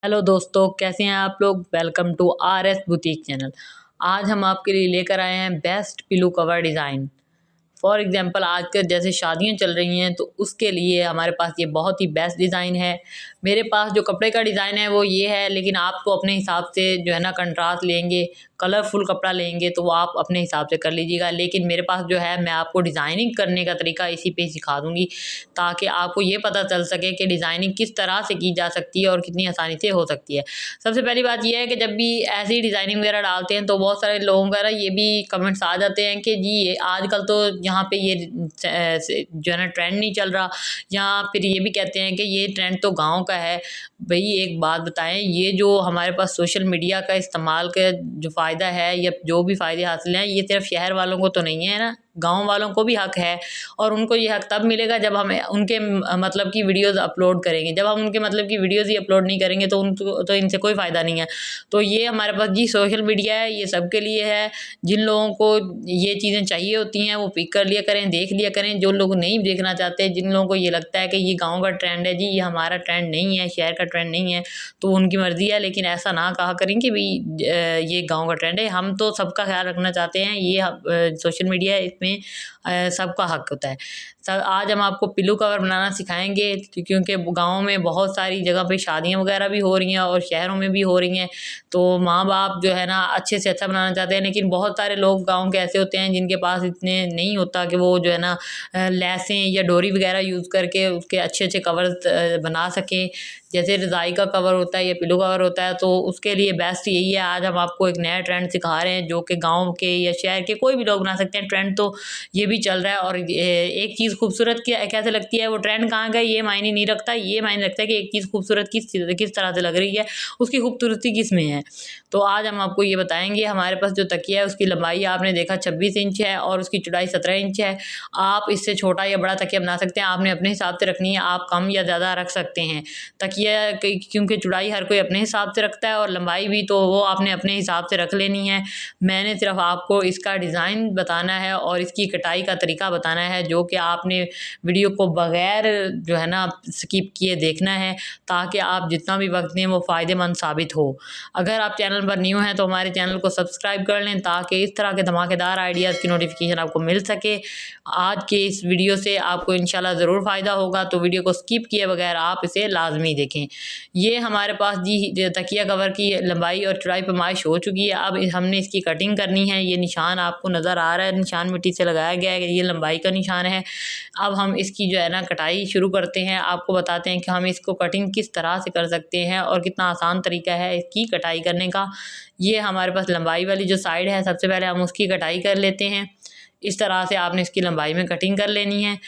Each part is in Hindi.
हेलो दोस्तों, कैसे हैं आप लोग। Welcome to R S boutique channel. आज हम आपके लिए लेकर आए हैं best pillow cover design. For example आज के जैसे शादियां चल रही हैं तो उसके लिए हमारे पास ये बहुत ही बेस्ट डिज़ाइन है। मेरे पास जो कपड़े का डिज़ाइन है वो ये है, लेकिन आपको अपने हिसाब से जो है ना कंट्रास्ट लेंगे, कलरफुल कपड़ा लेंगे तो वो आप अपने हिसाब से कर लीजिएगा। लेकिन मेरे पास जो है मैं आपको डिज़ाइनिंग करने का तरीका इसी पे सिखा दूँगी, ताकि आपको ये पता चल सके कि डिज़ाइनिंग किस तरह से की जा सकती है और कितनी आसानी से हो सकती है। सबसे पहली बात ये है कि जब भी ऐसी डिज़ाइनिंग वगैरह डालते हैं तो बहुत सारे लोगों का ना ये भी कमेंट्स आ जाते हैं कि जी ये आजकल तो यहाँ पे ये जो है ना ट्रेंड नहीं चल रहा, या फिर ये भी कहते हैं कि ये ट्रेंड तो गाँव का है। भई एक बात बताएँ, ये जो हमारे पास सोशल मीडिया का इस्तेमाल का जो फ़ायदा है या जो भी फ़ायदे हासिल हैं, ये सिर्फ़ शहर वालों को तो नहीं है ना, गाँव वालों को भी हक है। और उनको ये हक तब मिलेगा जब हम उनके मतलब की वीडियोज़ अपलोड करेंगे। जब हम उनके मतलब की वीडियोज़ ही अपलोड नहीं करेंगे तो उनको तो इनसे कोई फ़ायदा नहीं है। तो ये हमारे पास जी सोशल मीडिया है, ये सबके लिए है। जिन लोगों को ये चीज़ें चाहिए होती हैं वो पिक कर लिया करें, देख लिया करें। जो लोग नहीं देखना चाहते, जिन लोगों को ये लगता है कि ये गाँव का ट्रेंड है जी, ये हमारा ट्रेंड नहीं है, शहर का ट्रेंड नहीं है, तो उनकी मर्ज़ी है। लेकिन ऐसा ना कहा करें कि भई ये गाँव का ट्रेंड है। हम तो सबका ख़्याल रखना चाहते हैं। ये सोशल मीडिया है, इसमें सबका हक होता है। आज हम आपको पिलो कवर बनाना सिखाएँगे, क्योंकि गाँव में बहुत सारी जगह पे शादियाँ वगैरह भी हो रही हैं और शहरों में भी हो रही हैं। तो माँ-बाप जो है ना अच्छे से अच्छा बनाना चाहते हैं, लेकिन बहुत सारे लोग गाँव के ऐसे होते हैं जिनके पास इतने नहीं होता कि वो जो है ना लेसें या डोरी वगैरह यूज़ करके उसके अच्छे-अच्छे कवर्स बना सकें। जैसे रज़ाई का कवर होता है या पिलो कवर होता है, तो उसके लिए बेस्ट यही है। आज हम आपको एक नया ट्रेंड सिखा रहे हैं जो कि गाँव के या शहर के कोई भी लोग बना सकते हैं। ट्रेंड तो ये भी चल रहा है, और एक चीज़ खूबसूरत क्या कैसे लगती है, वो ट्रेंड कहाँ का है ये मायने नहीं रखता। ये मायने रखता है कि एक चीज़ खूबसूरत किस तरह से लग रही है, उसकी खूबसूरती किस में है। तो आज हम आपको ये बताएँगे। हमारे पास जो तकिया है उसकी लंबाई आपने देखा 26 इंच है और उसकी चौड़ाई 17 इंच है। आप इससे छोटा या बड़ा तकिया बना सकते हैं, आपने अपने हिसाब से रखनी है। आप कम या ज़्यादा रख सकते हैं तकिया, क्योंकि चौड़ाई हर कोई अपने हिसाब से रखता है और लंबाई भी तो वो आपने अपने हिसाब से रख लेनी है। मैंने सिर्फ आपको इसका डिज़ाइन बताना है और इसकी कटाई का तरीका बताना है, जो कि आपने वीडियो को बगैर जो है ना स्किप किए देखना है, ताकि आप जितना भी वक्त दें वो फ़ायदेमंद साबित हो। अगर आप चैनल पर न्यू हैं तो हमारे चैनल को सब्सक्राइब कर लें, ताकि इस तरह के धमाकेदार आइडियाज़ की नोटिफिकेशन आपको मिल सके। आज के इस वीडियो से आपको इंशाल्लाह ज़रूर फ़ायदा होगा, तो वीडियो को स्किप किए बगैर आप इसे लाज़मी देखें। ये हमारे पास जी तकिया कवर की लंबाई और चौड़ाई पैमाइश हो चुकी है। अब हमने इसकी कटिंग करनी है। ये निशान आपको नज़र आ रहा है, निशान मिट्टी से लगाया गया है, ये लंबाई का निशान है। अब हम इसकी जो है ना कटाई शुरू करते हैं। आपको बताते हैं कि हम इसको कटिंग किस तरह से कर सकते हैं और कितना आसान तरीका है इसकी कटाई करने का। ये हमारे पास लंबाई वाली जो साइड है, सबसे पहले हम उसकी कटाई कर लेते हैं। इस तरह से आपने इसकी लंबाई में कटिंग कर लेनी है।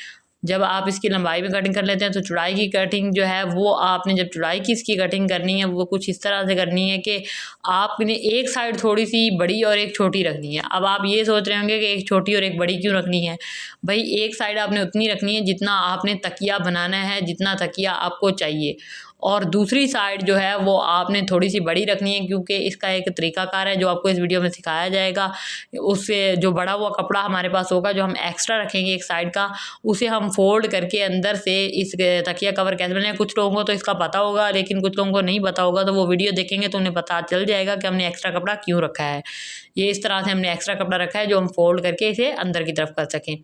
जब आप इसकी लंबाई में कटिंग कर लेते हैं तो चौड़ाई की कटिंग जो है वो आपने जब चौड़ाई की इसकी कटिंग करनी है वो कुछ इस तरह से करनी है कि आपने एक साइड थोड़ी सी बड़ी और एक छोटी रखनी है। अब आप ये सोच रहे होंगे कि एक छोटी और एक बड़ी क्यों रखनी है। भाई एक साइड आपने उतनी रखनी है जितना आपने तकिया बनाना है, जितना तकिया आपको चाहिए, और दूसरी साइड जो है वो आपने थोड़ी सी बड़ी रखनी है, क्योंकि इसका एक तरीकाकार है जो आपको इस वीडियो में सिखाया जाएगा। उससे जो बड़ा हुआ कपड़ा हमारे पास होगा जो हम एक्स्ट्रा रखेंगे एक साइड का, उसे हम फोल्ड करके अंदर से इस तकिया कवर कैसे बनाए। कुछ लोगों को तो इसका पता होगा, लेकिन कुछ लोगों को नहीं पता होगा, तो वो वीडियो देखेंगे तो उन्हें पता चल जाएगा कि हमने एक्स्ट्रा कपड़ा क्यों रखा है। ये इस तरह से हमने एक्स्ट्रा कपड़ा रखा है जो हम फोल्ड करके इसे अंदर की तरफ कर सकें।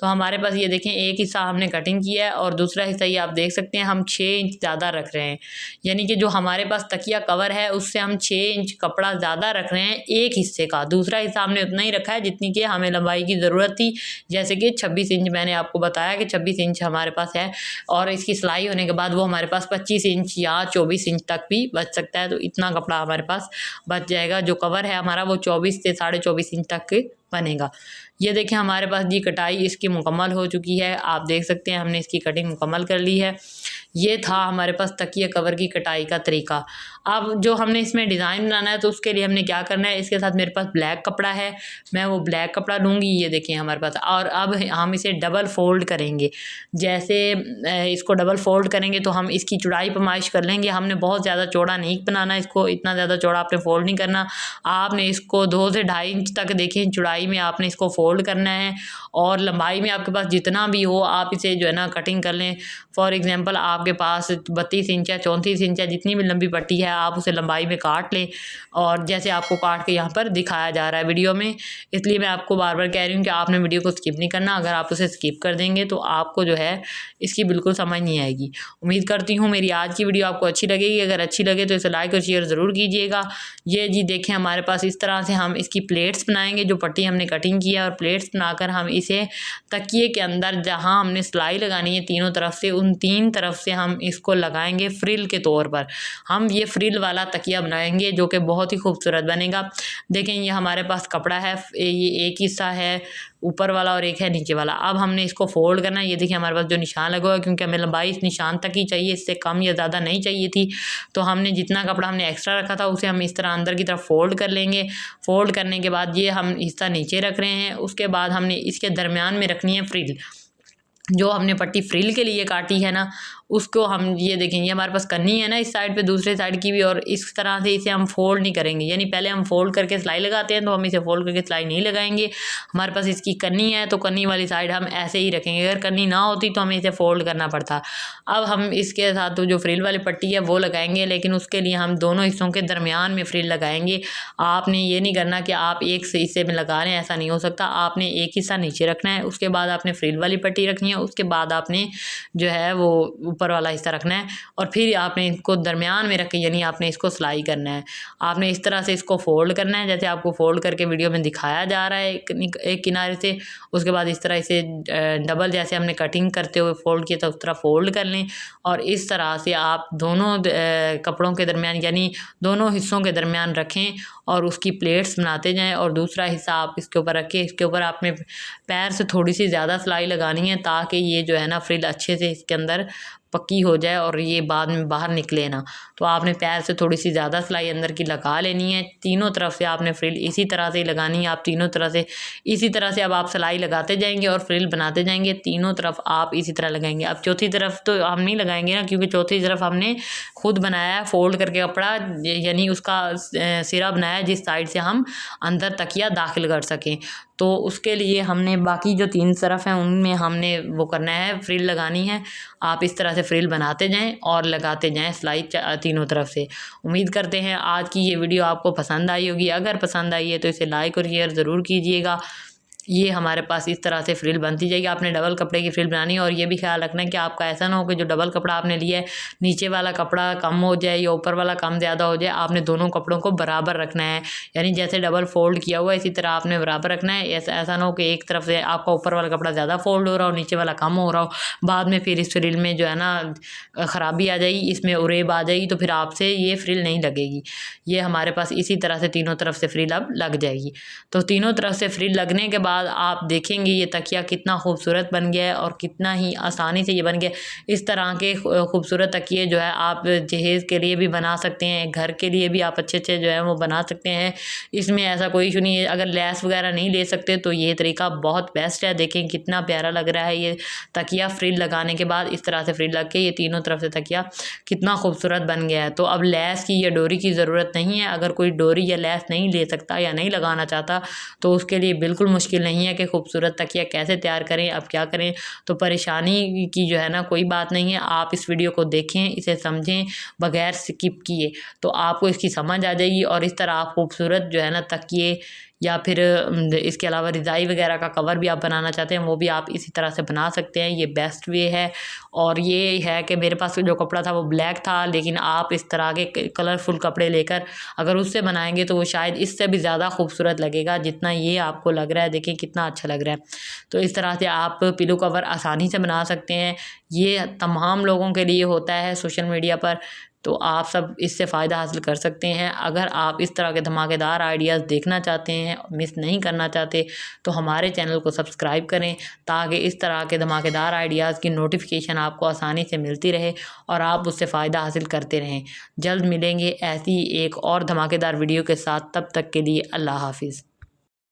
तो हमारे पास ये देखें, एक हिस्सा हमने कटिंग किया है और दूसरा हिस्सा ये आप देख सकते हैं हम 6 इंच ज़्यादा रख रहे हैं। यानी कि जो हमारे पास तकिया कवर है उससे हम 6 इंच कपड़ा ज़्यादा रख रहे हैं एक हिस्से का। दूसरा हिस्सा हमने उतना ही रखा है जितनी कि हमें लंबाई की ज़रूरत थी। जैसे कि 26 इंच मैंने आपको बताया कि 26 इंच हमारे पास है, और इसकी सिलाई होने के बाद वो हमारे पास 25 इंच या 24 इंच तक भी बच सकता है। तो इतना कपड़ा हमारे पास बच जाएगा। जो कवर है हमारा वो 24 से 24.5 इंच तक बनेगा। ये देखें हमारे पास जी कटाई इसकी मुकम्मल हो चुकी है। आप देख सकते हैं हमने इसकी कटिंग मुकम्मल कर ली है। ये था हमारे पास तकिया कवर की कटाई का तरीका। अब जो हमने इसमें डिज़ाइन बनाना है तो उसके लिए हमने क्या करना है, इसके साथ मेरे पास ब्लैक कपड़ा है, मैं वो ब्लैक कपड़ा लूँगी। ये देखें हमारे पास, और अब हम इसे डबल फोल्ड करेंगे। जैसे इसको डबल फोल्ड करेंगे तो हम इसकी चौड़ाई पैमाइश कर लेंगे। हमने बहुत ज़्यादा चौड़ा नहीं बनाना इसको, इतना ज़्यादा चौड़ा आपने फोल्ड नहीं करना। आपने इसको 2 से 2.5 इंच तक देखें चौड़ाई में आपने इसको फोल्ड करना है, और लंबाई में आपके पास जितना भी हो आप इसे जो है ना कटिंग कर लें। फॉर एग्जांपल आपके पास 32 इंच या 34 इंच या जितनी भी लंबी पट्टी है आप उसे लंबाई में काट लें, और जैसे आपको काट के यहाँ पर दिखाया जा रहा है वीडियो में। इसलिए मैं आपको बार बार कह रही हूँ कि आपने वीडियो को स्किप नहीं करना। अगर आप उसे स्किप कर देंगे तो आपको जो है इसकी बिल्कुल समझ नहीं आएगी। उम्मीद करती हूँ मेरी आज की वीडियो आपको अच्छी लगेगी। अगर अच्छी लगे तो इसे लाइक और शेयर ज़रूर कीजिएगा। ये जी देखें, हमारे पास इस तरह से हम इसकी प्लेट्स बनाएंगे। जो पट्टी हमने कटिंग किया और प्लेट्स बनाकर हम इसे तकिए के अंदर जहाँ हमने सिलाई लगानी है तीनों तरफ से, उन 3 तरफ से हम इसको लगाएंगे फ्रिल के तौर पर। हम ये फ्रिल वाला तकिया बनाएंगे जो कि बहुत ही खूबसूरत बनेगा। देखें ये हमारे पास कपड़ा है, ये एक हिस्सा है ऊपर वाला और एक है नीचे वाला। अब हमने इसको फोल्ड करना है। ये देखिए हमारे पास जो निशान लगा हुआ है, क्योंकि हमें लंबाई इस निशान तक ही चाहिए, इससे कम या ज़्यादा नहीं चाहिए थी। तो हमने जितना कपड़ा हमने एक्स्ट्रा रखा था उसे हम इस तरह अंदर की तरफ फोल्ड कर लेंगे। फोल्ड करने के बाद ये हम हिस्सा नीचे रख रहे हैं। उसके बाद हमने इसके दरमियान में रखनी है फ्रिल। जो हमने पट्टी फ्रिल के लिए काटी है ना, उसको हम ये देखेंगे हमारे पास कन्नी है ना इस साइड पे, दूसरे साइड की भी, और इस तरह से इसे हम फोल्ड नहीं करेंगे। यानी पहले हम फोल्ड करके सिलाई लगाते हैं, तो हम इसे फोल्ड करके सिलाई नहीं लगाएंगे। हमारे पास इसकी कन्नी है तो कन्नी वाली साइड हम ऐसे ही रखेंगे। अगर कन्नी ना होती तो हमें इसे फोल्ड करना पड़ता। अब हम इसके साथ तो जो फ्रिल वाली पट्टी है वो लगाएंगे, लेकिन उसके लिए हम दोनों हिस्सों के दरमियान में फ्रिल लगाएंगे। आपने ये नहीं करना कि आप एक से हिस्से में लगा रहे हैं, ऐसा नहीं हो सकता। आपने एक हिस्सा नीचे रखना है, उसके बाद आपने फ्रिल वाली पट्टी रखनी है, उसके बाद आपने जो है वो ऊपर वाला हिस्सा रखना है, और फिर आपने इसको दरमियान में रख के यानी आपने इसको सिलाई करना है। आपने इस तरह से इसको फोल्ड करना है जैसे आपको फोल्ड करके वीडियो में दिखाया जा रहा है एक किनारे से। उसके बाद इस तरह इसे डबल जैसे हमने कटिंग करते हुए फोल्ड किया था उस तरह फोल्ड कर लें, और इस तरह से आप दोनों कपड़ों के दरमियान यानी दोनों हिस्सों के दरमियान रखें और उसकी प्लेट्स बनाते जाएं। और दूसरा हिस्सा आप इसके ऊपर रखें। इसके ऊपर आपने पैर से थोड़ी सी ज़्यादा सिलाई लगानी है ताकि ये जो है ना फ्रिल अच्छे से इसके अंदर पक्की हो जाए और ये बाद में बाहर निकले ना। तो आपने पैर से थोड़ी सी ज़्यादा सिलाई अंदर की लगा लेनी है। तीनों तरफ से आपने फ्रिल इसी तरह से ही लगानी है। आप तीनों तरह से इसी तरह से अब आप सिलाई लगाते जाएंगे और फ्रिल बनाते जाएंगे। तीनों तरफ आप इसी तरह लगाएंगे। अब चौथी तरफ तो हम नहीं लगाएंगे ना, क्योंकि चौथी तरफ हमने खुद बनाया है फोल्ड करके कपड़ा, यानी उसका सिरा बनाया है जिस साइड से हम अंदर तकिया दाखिल कर सकें। तो उसके लिए हमने बाकी जो 3 तरफ हैं उनमें हमने वो करना है, फ्रिल लगानी है। आप इस तरह से फ्रिल बनाते जाएं और लगाते जाएं सिलाई तीनों तरफ से। उम्मीद करते हैं आज की ये वीडियो आपको पसंद आई होगी। अगर पसंद आई है तो इसे लाइक और शेयर ज़रूर कीजिएगा। ये हमारे पास इस तरह से फ्रिल बनती जाएगी। आपने डबल कपड़े की फ्रिल बनानी है, और ये भी ख्याल रखना है कि आपका ऐसा ना हो कि जो डबल कपड़ा आपने लिया है नीचे वाला कपड़ा कम हो जाए या ऊपर वाला कम ज़्यादा हो जाए। आपने दोनों कपड़ों को बराबर रखना है, यानी जैसे डबल फोल्ड किया हुआ है इसी तरह आपने बराबर रखना है। ऐसा ना हो कि एक तरफ से आपका ऊपर वाला कपड़ा ज़्यादा फोल्ड हो रहा हो, नीचे वाला कम हो रहा हो। बाद में फिर इस फ्रिल में जो है ना ख़राबी आ जाएगी, इसमें उरेब आ जाएगी, तो फिर आपसे ये फ्रिल नहीं लगेगी। ये हमारे पास इसी तरह से तीनों तरफ से फ्रिल अब लग जाएगी। तो तीनों तरफ से फ्रिल लगने के बाद आप देखेंगे ये तकिया कितना खूबसूरत बन गया है और कितना ही आसानी से ये बन गया। इस तरह के खूबसूरत तकिए जो है आप जहेज़ के लिए भी बना सकते हैं, घर के लिए भी आप अच्छे अच्छे जो है वो बना सकते हैं। इसमें ऐसा कोई इशू नहीं है। अगर लैस वगैरह नहीं ले सकते तो ये तरीका बहुत बेस्ट है। देखें कितना प्यारा लग रहा है ये तकिया फ्रिल लगाने के बाद। इस तरह से फ्रिल लग के ये तीनों तरफ से तकिया कितना खूबसूरत बन गया है। तो अब लैस की या डोरी की ज़रूरत नहीं है। अगर कोई डोरी या लैस नहीं ले सकता या नहीं लगाना चाहता तो उसके लिए बिल्कुल मुश्किल नहीं है कि खूबसूरत तकिया कैसे तैयार करें। अब क्या करें, तो परेशानी की जो है ना कोई बात नहीं है। आप इस वीडियो को देखें, इसे समझें बगैर स्किप किए, तो आपको इसकी समझ आ जाएगी। और इस तरह आप खूबसूरत जो है ना तकिए या फिर इसके अलावा रज़ाई वगैरह का कवर भी आप बनाना चाहते हैं वो भी आप इसी तरह से बना सकते हैं। ये बेस्ट वे है। और ये है कि मेरे पास जो कपड़ा था वो ब्लैक था, लेकिन आप इस तरह के कलरफुल कपड़े लेकर अगर उससे बनाएंगे तो वो शायद इससे भी ज़्यादा खूबसूरत लगेगा जितना ये आपको लग रहा है। देखिए कितना अच्छा लग रहा है। तो इस तरह से आप पिलो कवर आसानी से बना सकते हैं। ये तमाम लोगों के लिए होता है सोशल मीडिया पर, तो आप सब इससे फ़ायदा हासिल कर सकते हैं। अगर आप इस तरह के धमाकेदार आइडियाज़ देखना चाहते हैं, मिस नहीं करना चाहते, तो हमारे चैनल को सब्सक्राइब करें ताकि इस तरह के धमाकेदार आइडियाज़ की नोटिफिकेशन आपको आसानी से मिलती रहे और आप उससे फ़ायदा हासिल करते रहें। जल्द मिलेंगे ऐसी एक और धमाकेदार वीडियो के साथ। तब तक के लिए अल्लाह हाफिज़।